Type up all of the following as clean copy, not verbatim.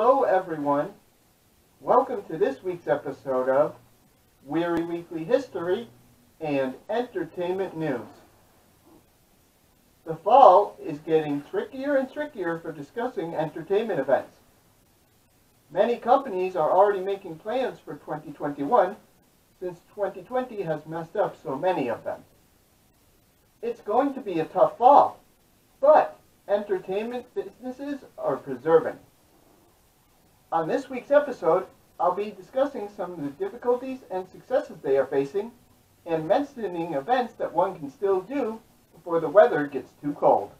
Hello everyone, welcome to this week's episode of Wehry Weekly History and Entertainment News. The fall is getting trickier and trickier for discussing entertainment events. Many companies are already making plans for 2021 since 2020 has messed up so many of them. It's going to be a tough fall, but entertainment businesses are persevering. On this week's episode, I'll be discussing some of the difficulties and successes they are facing and mentioning events that one can still do before the weather gets too cold.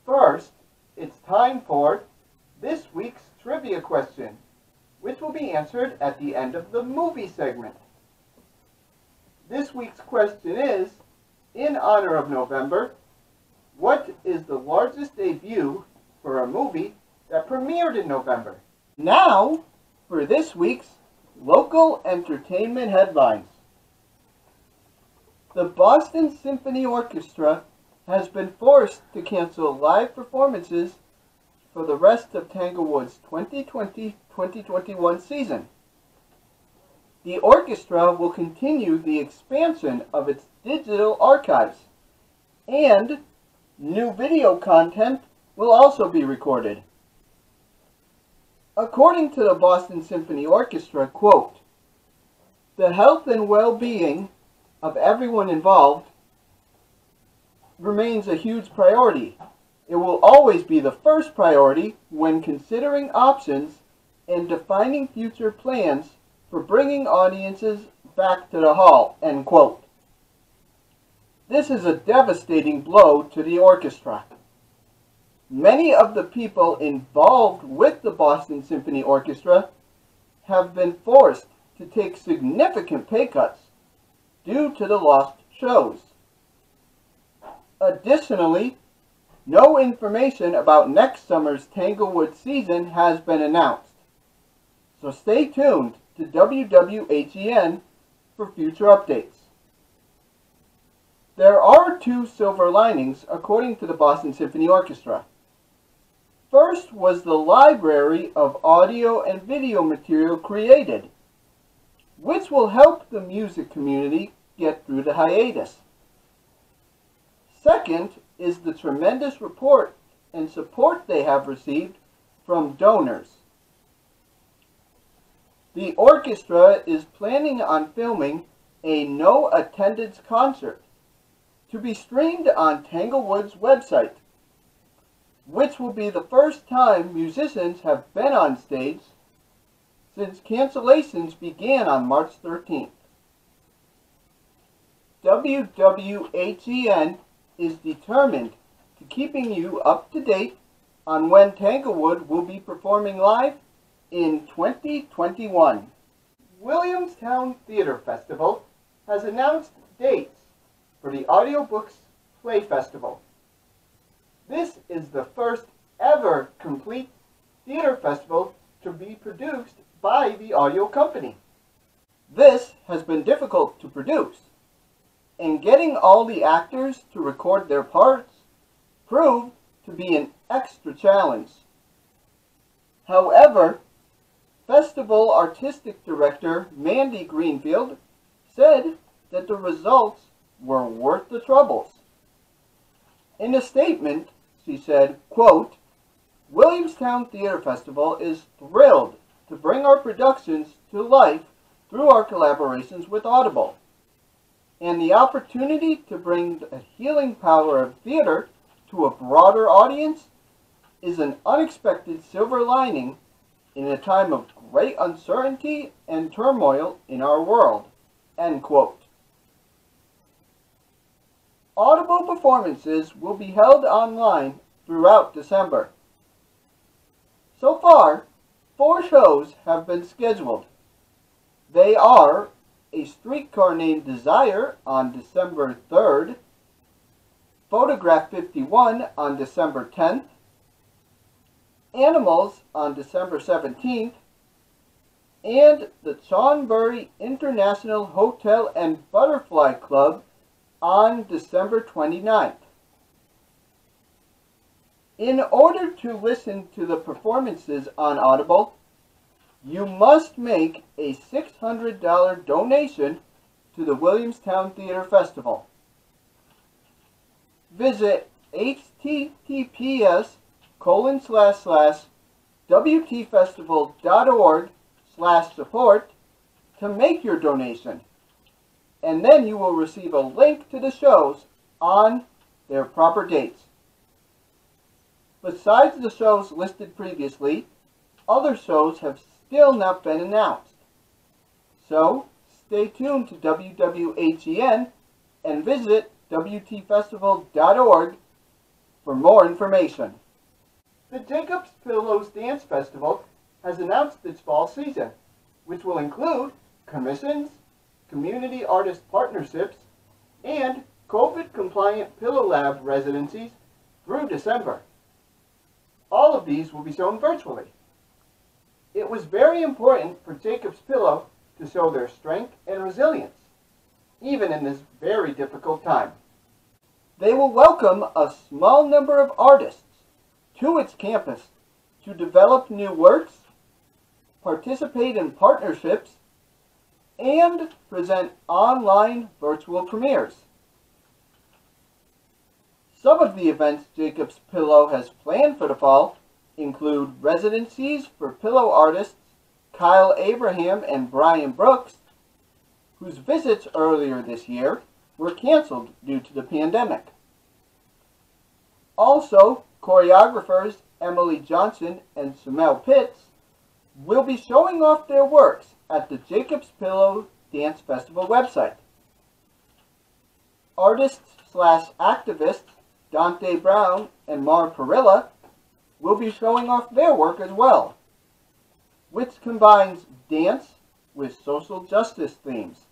First, it's time for this week's trivia question, which will be answered at the end of the movie segment. This week's question is, in honor of November, what is the largest debut for a movie that premiered in November? Now, for this week's local entertainment headlines. The Boston Symphony Orchestra has been forced to cancel live performances for the rest of Tanglewood's 2020-2021 season. The orchestra will continue the expansion of its digital archives, and new video content will also be recorded. According to the Boston Symphony Orchestra, quote, "The health and well-being of everyone involved remains a huge priority. It will always be the first priority when considering options and defining future plans for bringing audiences back to the hall," end quote. This is a devastating blow to the orchestra. Many of the people involved with the Boston Symphony Orchestra have been forced to take significant pay cuts due to the lost shows. Additionally, no information about next summer's Tanglewood season has been announced, so stay tuned to WWHEN for future updates. There are two silver linings according to the Boston Symphony Orchestra. First was the library of audio and video material created, which will help the music community get through the hiatus. Second is the tremendous report and support they have received from donors. The orchestra is planning on filming a no-attendance concert to be streamed on Tanglewood's website, which will be the first time musicians have been on stage since cancellations began on March 13th. WWHEN is determined to keeping you up to date on when Tanglewood will be performing live in 2021. Williamstown Theatre Festival has announced dates for the Audiobooks Play Festival. This is the first ever complete theater festival to be produced by the audio company. This has been difficult to produce, and getting all the actors to record their parts proved to be an extra challenge. However, Festival Artistic Director Mandy Greenfield said that the results were worth the troubles. In a statement, she said, quote, "Williamstown Theatre Festival is thrilled to bring our productions to life through our collaborations with Audible, and the opportunity to bring the healing power of theater to a broader audience is an unexpected silver lining in a time of great uncertainty and turmoil in our world," end quote. Audible performances will be held online throughout December. So far, 4 shows have been scheduled. They are A Streetcar Named Desire on December 3rd, Photograph 51 on December 10th, Animals on December 17th, and the Chonburi International Hotel and Butterfly Club on December 29th. In order to listen to the performances on Audible, you must make a $600 donation to the Williamstown Theatre Festival. Visit https://wtfestival.org/support to make your donation, and then you will receive a link to the shows on their proper dates. Besides the shows listed previously, other shows have still not been announced. So, stay tuned to WWHEN and visit WTFestival.org for more information. The Jacob's Pillows Dance Festival has announced its fall season, which will include commissions, community artist partnerships, and COVID-compliant Pillow Lab residencies through December. All of these will be shown virtually. It was very important for Jacob's Pillow to show their strength and resilience, even in this very difficult time. They will welcome a small number of artists to its campus to develop new works, participate in partnerships, and present online virtual premieres. Some of the events Jacob's Pillow has planned for the fall include residencies for pillow artists Kyle Abraham and Brian Brooks, whose visits earlier this year were canceled due to the pandemic. Also, choreographers Emily Johnson and Samel Pitts will be showing off their works at the Jacob's Pillow Dance Festival website. Artists/activists Dante Brown and Mar Perilla will be showing off their work as well, which combines dance with social justice themes.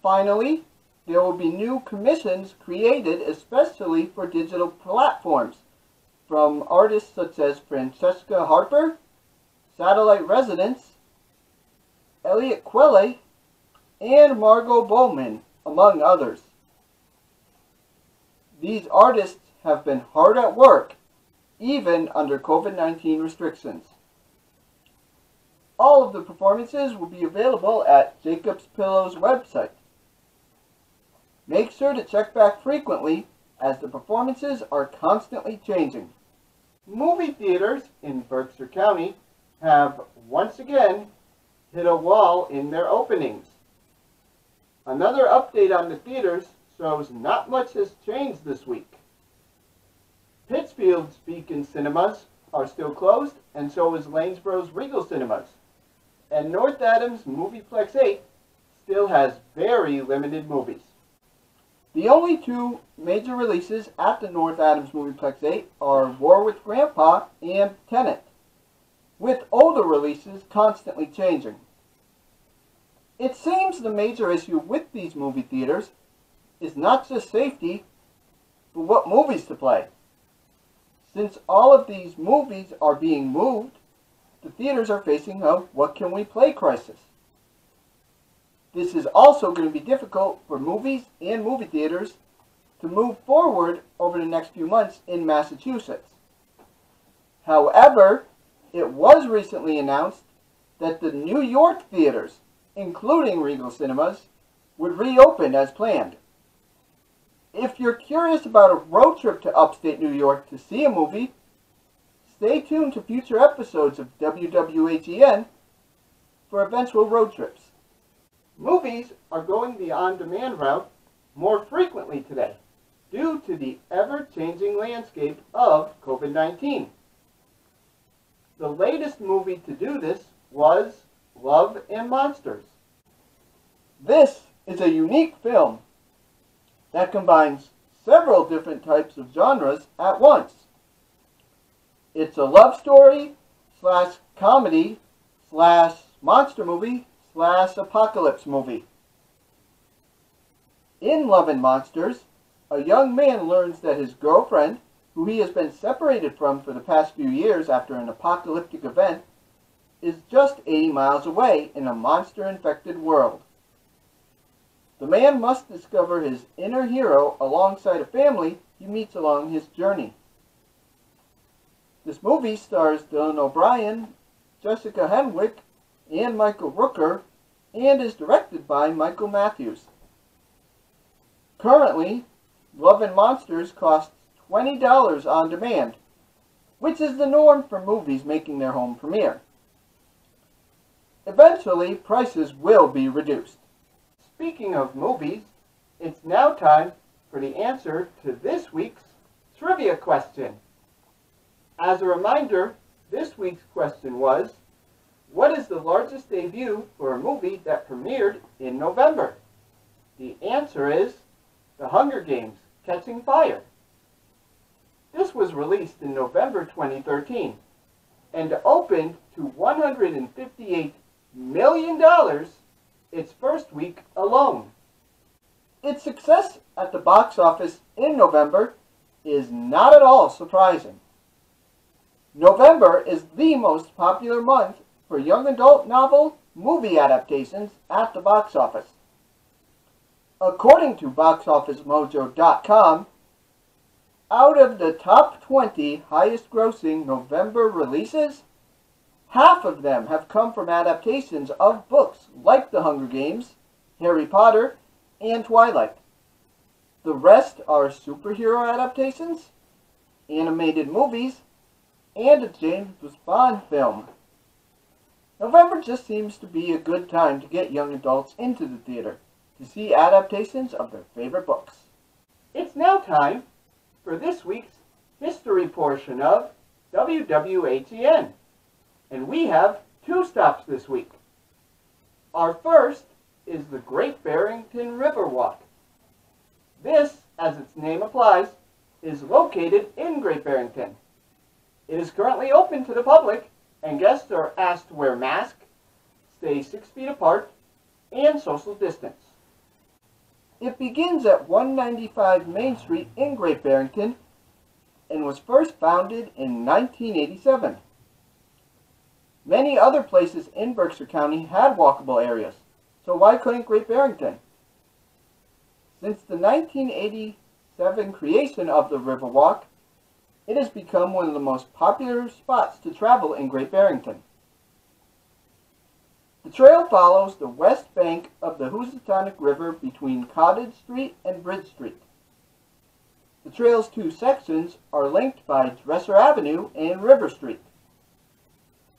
Finally, there will be new commissions created especially for digital platforms from artists such as Francesca Harper, Satellite Residence, Elliot Quelle, and Margot Bowman, among others. These artists have been hard at work, even under COVID-19 restrictions. All of the performances will be available at Jacob's Pillow's website. Make sure to check back frequently, as the performances are constantly changing. Movie theaters in Berkshire County have once again hit a wall in their openings. Another update on the theaters shows not much has changed this week. Pittsfield's Beacon Cinemas are still closed, and so is Lanesboro's Regal Cinemas. And North Adams Movieplex 8 still has very limited movies. The only two major releases at the North Adams Movieplex 8 are War with Grandpa and Tenet, with older releases constantly changing. It seems the major issue with these movie theaters is not just safety, but what movies to play. Since all of these movies are being moved, the theaters are facing a what can we play crisis. This is also going to be difficult for movies and movie theaters to move forward over the next few months in Massachusetts. However, it was recently announced that the New York theaters, including Regal Cinemas, would reopen as planned. If you're curious about a road trip to upstate New York to see a movie, stay tuned to future episodes of WWHEN for eventual road trips. Movies are going the on-demand route more frequently today due to the ever-changing landscape of COVID-19. The latest movie to do this was Love and Monsters. This is a unique film that combines several different types of genres at once. It's a love story / comedy / monster movie / apocalypse movie. In Love and Monsters, a young man learns that his girlfriend, who he has been separated from for the past few years after an apocalyptic event, is just 80 miles away in a monster-infected world. The man must discover his inner hero alongside a family he meets along his journey. This movie stars Dylan O'Brien, Jessica Henwick, and Michael Rooker, and is directed by Michael Matthews. Currently, Love and Monsters costs $20 on demand, which is the norm for movies making their home premiere. Eventually, prices will be reduced. Speaking of movies, it's now time for the answer to this week's trivia question. As a reminder, this week's question was, what is the largest debut for a movie that premiered in November? The answer is The Hunger Games: Catching Fire. This was released in November 2013 and opened to $158 million its first week alone. Its success at the box office in November is not at all surprising. November is the most popular month for young adult novel movie adaptations at the box office. According to BoxOfficeMojo.com, out of the top 20 highest grossing November releases, half of them have come from adaptations of books like The Hunger Games, Harry Potter, and Twilight. The rest are superhero adaptations, animated movies, and a James Bond film. November just seems to be a good time to get young adults into the theater to see adaptations of their favorite books. It's now time for this week's history portion of WWHEN. And we have 2 stops this week. Our first is the Great Barrington River Walk. This, as its name applies, is located in Great Barrington. It is currently open to the public, and guests are asked to wear masks, stay 6 feet apart, and social distance. It begins at 195 Main Street in Great Barrington and was first founded in 1987. Many other places in Berkshire County had walkable areas, so why couldn't Great Barrington? Since the 1987 creation of the Riverwalk, it has become one of the most popular spots to travel in Great Barrington. The trail follows the west bank of the Housatonic River between Cottage Street and Bridge Street. The trail's 2 sections are linked by Dresser Avenue and River Street.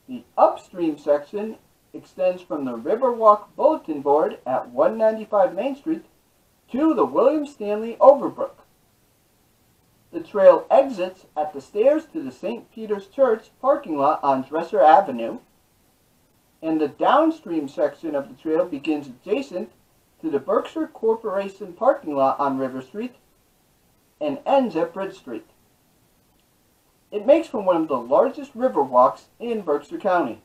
The upstream section extends from the Riverwalk Bulletin Board at 195 Main Street to the William Stanley Overbrook. The trail exits at the stairs to the St. Peter's Church parking lot on Dresser Avenue, and the downstream section of the trail begins adjacent to the Berkshire Corporation parking lot on River Street and ends at Bridge Street. It makes for one of the largest river walks in Berkshire County.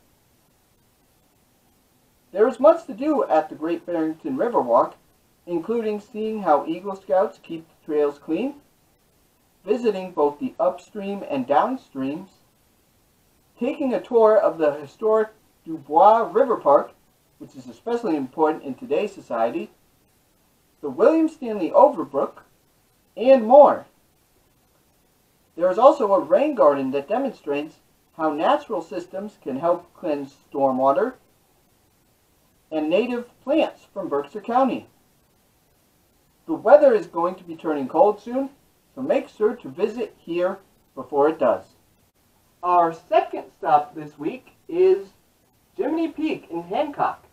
There is much to do at the Great Barrington Riverwalk, including seeing how Eagle Scouts keep the trails clean, visiting both the upstream and downstreams, taking a tour of the historic Dubois River Park, which is especially important in today's society, the William Stanley Overbrook, and more. There is also a rain garden that demonstrates how natural systems can help cleanse stormwater and native plants from Berkshire County. The weather is going to be turning cold soon, so make sure to visit here before it does. Our second stop this week is Jiminy Peak in Hancock.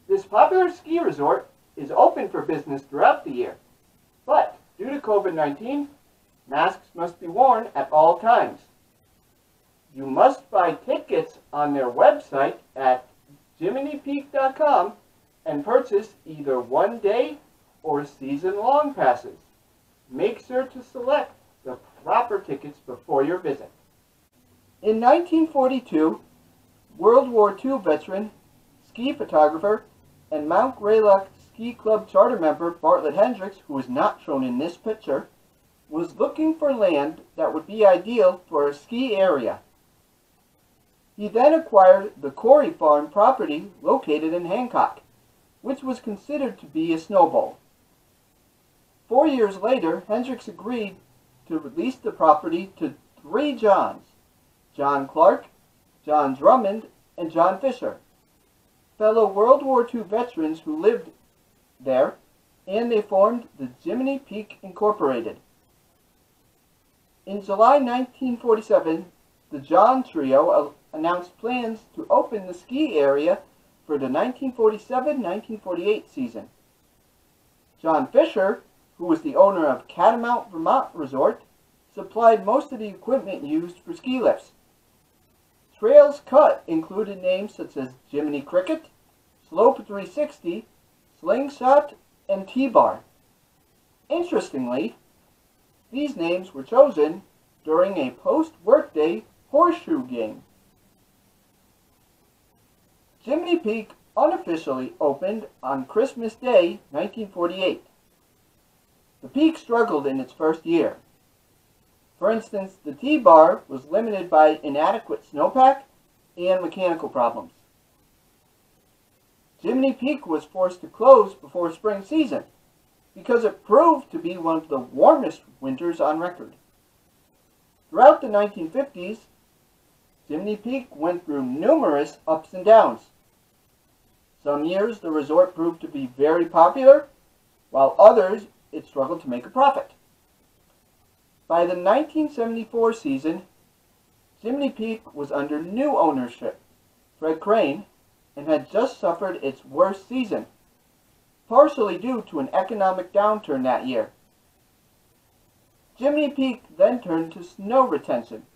This popular ski resort is open for business throughout the year, but due to COVID-19, masks must be worn at all times. You must buy tickets on their website at jiminypeak.com and purchase either one-day or season-long passes. Make sure to select the proper tickets before your visit. In 1942, World War II veteran, ski photographer, and Mount Greylock Ski Club charter member Bartlett Hendricks, who is not shown in this picture, was looking for land that would be ideal for a ski area. He then acquired the Corey Farm property located in Hancock, which was considered to be a snow bowl. 4 years later, Hendricks agreed to release the property to 3 Johns: John Clark, John Drummond, and John Fisher, fellow World War II veterans who lived there, and they formed the Jiminy Peak Incorporated. In July 1947, the John Trio announced plans to open the ski area for the 1947-1948 season. John Fisher, who was the owner of Catamount Vermont Resort, supplied most of the equipment used for ski lifts. Trails cut included names such as Jiminy Cricket, Slope 360, Slingshot, and T-Bar. Interestingly, these names were chosen during a post-workday horseshoe game. Jiminy Peak unofficially opened on Christmas Day, 1948. The peak struggled in its first year. For instance, the T-Bar was limited by inadequate snowpack and mechanical problems. Jiminy Peak was forced to close before spring season because it proved to be one of the warmest winters on record. Throughout the 1950s, Jiminy Peak went through numerous ups and downs. Some years the resort proved to be very popular, while others it struggled to make a profit. By the 1974 season, Jiminy Peak was under new ownership, Fred Crane, and had just suffered its worst season, partially due to an economic downturn that year. Jiminy Peak then turned to snow retention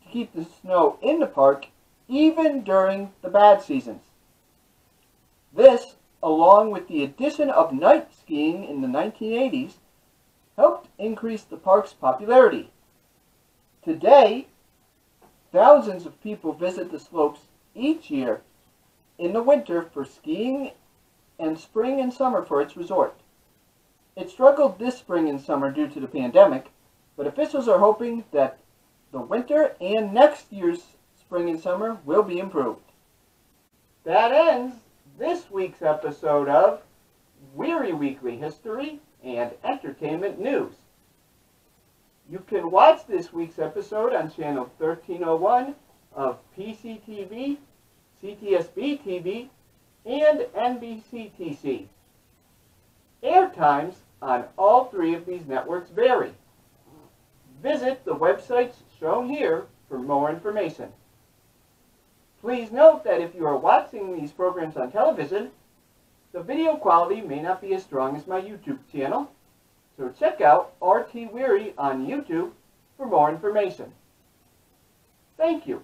to keep the snow in the park even during the bad seasons. This, along with the addition of night skiing in the 1980s, helped increase the park's popularity. Today, thousands of people visit the slopes each year in the winter for skiing and spring and summer for its resort. It struggled this spring and summer due to the pandemic, but officials are hoping that the winter and next year's spring and summer will be improved. That ends this week's episode of Wehry Weekly History and Entertainment News. You can watch this week's episode on channel 1301 of PCTV, CTSB TV, and NBCTC. Air times on all 3 of these networks vary. Visit the websites shown here for more information. Please note that if you are watching these programs on television, the video quality may not be as strong as my YouTube channel, so check out RT Wehry on YouTube for more information. Thank you.